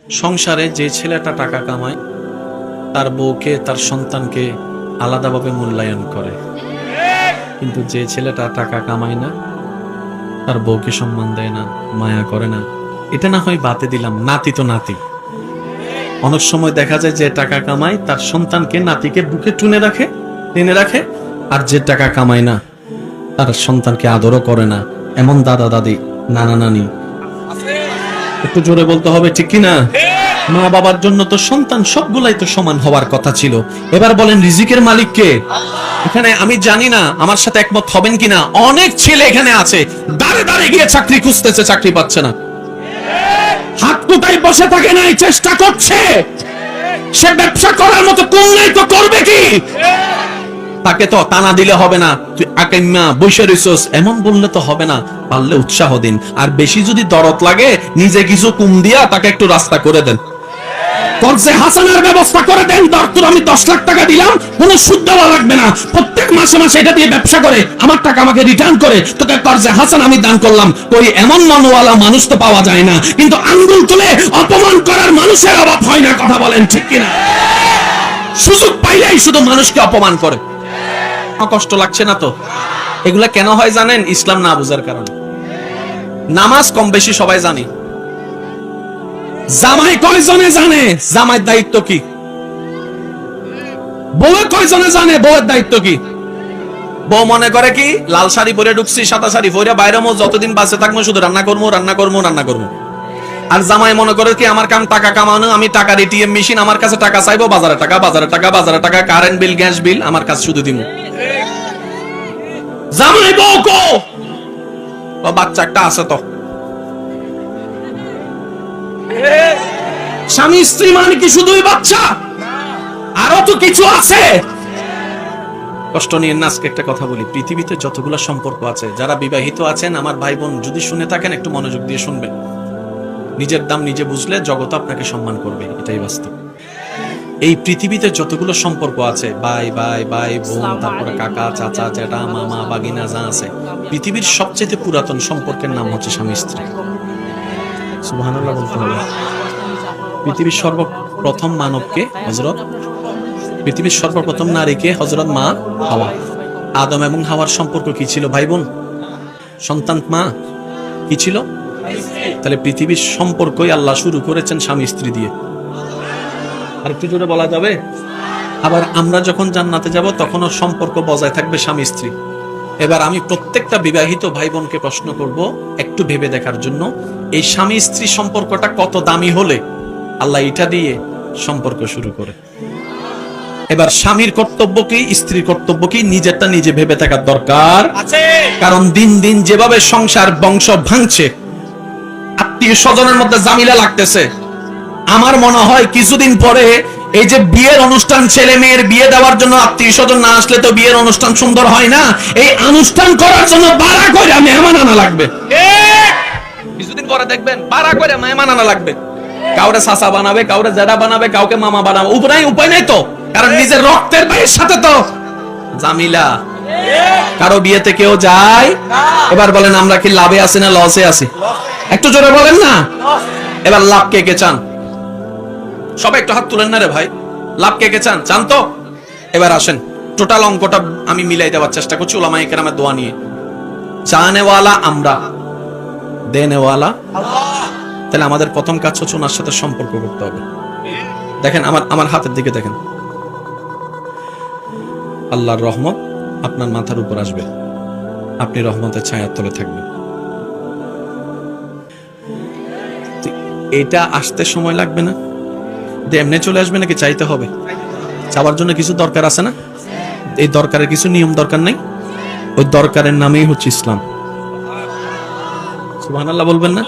সংসারে যে ছেলেটা টাকা কামায় তার বউকে তার সন্তানকে আলাদাভাবে মূল্যায়ন করে, কিন্তু যে ছেলেটা টাকা কামায় না তার বউকে সম্মান দেয় না, মায়া করে না। এটা না হয় বাতে দিলাম, নাতি তো নাতি। অনেক সময় দেখা যায় যে টাকা কামায় তার সন্তানকে নাতিকে বুকে টেনে রাখে, আর যে টাকা কামায় না তার সন্তানকে আদরও করে না। এমন দাদা দাদি, নানা নানি, একটু জোরে বলতে হবে ঠিক কিনা? মা বাবার জন্য তো সন্তান সবগুলাই তো সমান হওয়ার কথা ছিল। এবার বলেন রিজিকের মালিক কে? এখানে আমি জানি না আমার সাথে একমত হবেন কিনা, অনেক ছেলে এখানে আছে দাঁড়ে দাঁড়ে গিয়ে চাকরি খুঁজতেছে, চাকরি পাচ্ছে না। হাত কোথায় বসে থাকে নাই, চেষ্টা করছে। সে ব্যবসা করার মতো কোন নাই তো করবে কি? তাকে তো টানা দিলে হবে না, তুই আকাইম্মা বসে রইছস এমন বললে তো হবে না। পারলে উৎসাহ দিন, আর বেশি যদি দরদ লাগে নিজে কিছু কুম দিয়া তাকে একটু রাস্তা করে দেন, কর্জে হাসানের ব্যবস্থা করে দেন। তোর আমি 10 লাখ টাকা দিলাম, কোনো সুদ দেওয়া লাগবে না, প্রত্যেক মাসে মাসে এটা দিয়ে ব্যবসা করে আমার টাকা আমাকে রিটার্ন করে তোকে কর্জে হাসান আমি দান করলাম। ওই এমন মনওয়ালা মানুষ তো পাওয়া যায় না, কিন্তু আঙ্গুল তুলে অপমান করার মানুষের অভাব হয় না। কথা বলেন ঠিক কিনা? সুযোগ পাইলেই শুধু মানুষকে অপমান করে। কষ্ট লাগছে না তো? এগুলা কেন হয় জানেন? ইসলাম না বুঝার কারণে। নামাজ কম বেশি সবাই জানি, জামাই কয়জনে জানে জামাইয়ের দায়িত্ব কি? বউ কয়জনে জানে বউয়ের দায়িত্ব কি? বউ মনে করে কি লাল শাড়ি পরে ঢুকছি, সাদা শাড়ি পরে বাইরে মো যতদিন বাঁচে থাকবো শুধু রান্না করবো রান্না করবো রান্না করবো। আর জামাই মনে করে কি আমার কাম টাকা কামানো, আমি টাকার এটিএম মেশিন, আমার কাছে টাকা চাইবো, বাজারে টাকা বাজারে টাকা বাজারে টাকা, কারেন্ট বিল গ্যাস বিল আমার কাছে শুধু দিব। জামাই বউ কো বাচ্চা একটা আছে তো। স্বামী স্ত্রী মানে কি শুধুই বাচ্চা? আরো তো কিছু আছে। কষ্ট নিয়ে না, আজকে একটা কথা বলি। পৃথিবীতে যতগুলো সম্পর্ক আছে, যারা বিবাহিত আছেন আমার ভাই বোন যদি শুনে থাকেন একটু মনোযোগ দিয়ে শুনবেন। নিজের দাম নিজে বুঝলে জগৎ আপনাকে সম্মান করবে, এটাই বাস্তব। এই পৃথিবীতে যতগুলো সম্পর্ক আছে, ভাই ভাই ভাই বোন, তারপরে কাকা চাচা জ্যাঠা মামা বাগিনা যা আছে, পৃথিবীর সবচেয়ে পুরাতন সম্পর্কের নাম হচ্ছে স্বামী স্ত্রী। সুবহানাল্লাহ বলতে হবে। পৃথিবীর সর্বপ্রথম মানবকে হযরত, পৃথিবীর সর্বপ্রথম নারীকে হযরত মা হাওয়া। আদম এবং হাওয়ার সম্পর্ক কি ছিল? ভাই বোন, সন্তান, মা কি ছিল? তাহলে পৃথিবীর সম্পর্কই আল্লাহ শুরু করেছেন স্বামী স্ত্রী দিয়ে। আর একটু জোরে বলা যাবে? আবার আমরা যখন জান্নাতে যাব তখনও সম্পর্ক বজায় থাকবে স্বামী স্ত্রী। এবার আমি প্রত্যেকটা বিবাহিত ভাই বোনকে প্রশ্ন করব একটু ভেবে দেখার জন্য, এই স্বামী স্ত্রী সম্পর্কটা কত দামি হলে আল্লাহ এটা দিয়ে সম্পর্ক শুরু করে। এবার স্বামীর কর্তব্য কি, স্ত্রীর কর্তব্য কি, নিজেরটা নিজে ভেবে থাকার দরকার আছে। কারণ দিন দিন যেভাবে সংসার বংশ ভাঙছে, আত্মীয় স্বজনের মধ্যে জামিলা লাগতেছে, আমার মনে হয় কিছুদিন পরে এই যে বিয়ের অনুষ্ঠান, ছেলে মেয়ের বিয়ে দেওয়ার জন্য আত্মীয় স্বজন না আসলে তো বিয়ের অনুষ্ঠান সুন্দর হয় না। এই অনুষ্ঠান করার জন্য বাড়া করে মেহমান আনা লাগবে। কিছুদিন পরে দেখবেন বাড়া করে মেহমান আনা লাগবে। কাউরে চাচা বানাবে, কাউরে জেঠা বানাবে, কাউকে মামা বানাবে। উপায় নাই তো, কারণ নিজের রক্তের ভাইয়ের সাথে তো জামিলা। কারো বিয়েতে কেউ যায়? এবার বলেন আমরা কি লাভে আছি না লসে আছি? একটু জোরে বলেন না। এবার লাভ কে কে চান? সবাই একটু হাত তুলেন না রে ভাই। লাভ কে কে চান? চান তো? এবার আসেন, টোটাল অঙ্কটা আমি মিলাই দেওয়ার চেষ্টা করছি উলামায়ে কেরামের দোয়া নিয়ে। চানেওয়ালা আমরা, দেনেওয়ালা আল্লাহ। তাহলে আমাদের প্রথম কাজ হচ্ছে ওনার সাথে সম্পর্ক করতে হবে। দেখেন আমার হাতের দিকে দেখেন, আল্লাহর রহমত আপনার মাথার উপর আসবে, আপনি রহমতের ছায়ার তলে থাকবেন। এটা আসতে সময় লাগবে না, এমনি চলে আসবে নাকি চাইতে হবে? চাওয়ার জন্য কিছু দরকার আছে না? এই দরকারের কিছু নিয়ম দরকার নাই, ওই দরকারের নামেই হচ্ছে ইসলাম। সুবহানাল্লাহ বলবেন না?